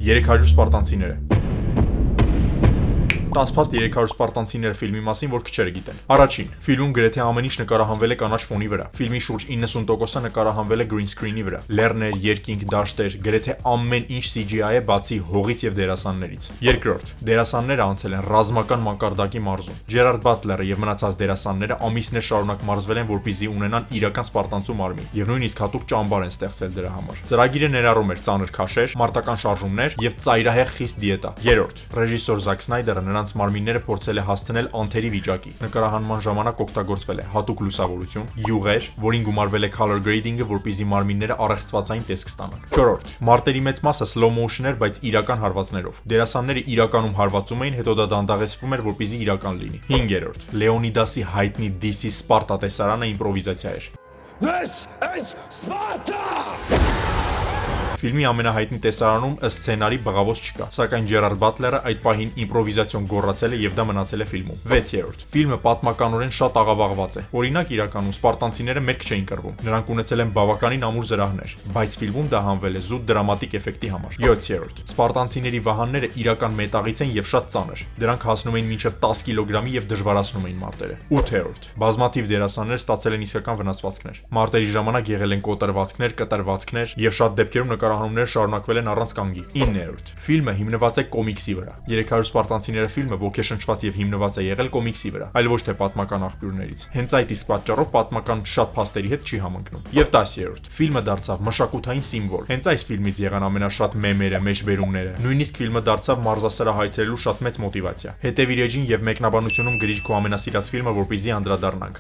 300 սպարտանցիները 10 փաստ 300 սպարտանցիները ֆիլմի մասին, որ քչերը գիտեն։ Առաջին, ֆիլմում գրեթե ամեն ինչ նկարահանվել է կանաչ ֆոնի վրա։ Ֆիլմի շուրջ 90%-ը նկարահանվել է green screen-ի վրա։ Լեռներ, երկինք, դաշտեր, գրեթե ամեն ինչ CGI է բացի հողից եւ դերասաններից։ Երկրորդ, դերասանները անցել են ռազմական մակարդակի մարզում։ Ջերարդ Բատլերը եւ մնացած դերասանները ամիսներ շարունակ մարզվել են, որպեսզի ունենան իրական սպարտանցու մարմին եւ նույնիսկ հատուկ ճամբար են ստեղծել դրա համար։ Ծրագիրը ներառում էր ծանր քաշեր, մարտական շարժումներ եւ ծայրահեղ խիստ դիետա։ Երրորդ, ռեժիսոր Զակ Սնայդերը նրանց մարմինները փորձել է հասցնել անթերի վիճակի։ Նկարահանման ժամանակ օգտագործվել է հատուկ լուսավորություն, յուղեր, որին գումարվել է color grading-ը, որպեսզի մարմինները առեղծվածային տեսք ստանան։ Չորրորդ, մարտերի մեծ մասը slow motion էր, բայց իրական հարվածներով։ Դերասանները իրականում հարվածում էին, հետո դա դանդաղեցվում էր, որպեսզի իրական լինի։ Հինգերորդ, Լեոնիդասի հայտնի DC Սպարտա տեսարանը իմպրովիզացիա էր։ This is Sparta! Ֆիլմի ամենահայտնի տեսարանում ըստ սցենարի բղավոց չկա, սակայն Ջերարդ Բատլերը այդ պահին իմպրովիզացիոն գոռացել է եւ դա մնացել է ֆիլմում։ 6-րդ, ֆիլմը պատմականորեն շատ աղավաղված է։ Օրինակ իրականում սպարտանցիները մերկ չէին կռվում։ Նրանք ունեցել են բավականին ամուր զրահներ, բայց ֆիլմում դա հանվել է զուտ դրամատիկ էֆեկտի համար։ 7-րդ, սպարտանցիների վահանները իրական մետաղից են եւ շատ ծանր։ Դրանք հասնում էին մինչեւ 10 կիլոգրամի եւ դժվարացնում էին մարտերը։ 8-րդ, բազմաթիվ դերասաններ ստացել են իսկական վնասվածքներ։ Մարտերի ժամանակ եղել են կոտրվածքներ, կտրվածքներ եւ շատ դեպքերում նկարահանումները շարունակվել են առանց կանգի։ 9-րդ, ֆիլմը հիմնված է կոմիքսի վրա։ 300 սպարտանցիները ֆիլմը ոգեշնչված եւ հիմնված է եղել կոմիքսի վրա, այլ ոչ թե պատմական աղբյուրներից։ Հենց այդ իսկ պատճառով պատմական շատ փաստերի հետ չի համընկնում։ Եվ 10-րդ, ֆիլմը դարձավ մշակութային սիմվոլ։ Հենց այս ֆիլմից եղան ամենաշատ մեմերը, մեջբերումները։ Նույնիսկ ֆիլմը դարձավ մարզասրահ հայցելելու շատ մեծ մոտիվացիա։ Հետևիր էջին եւ մեկնաբանությունում գրիր քո ամենասիրած ֆիլմը, որպեսզի անդրադառնանք։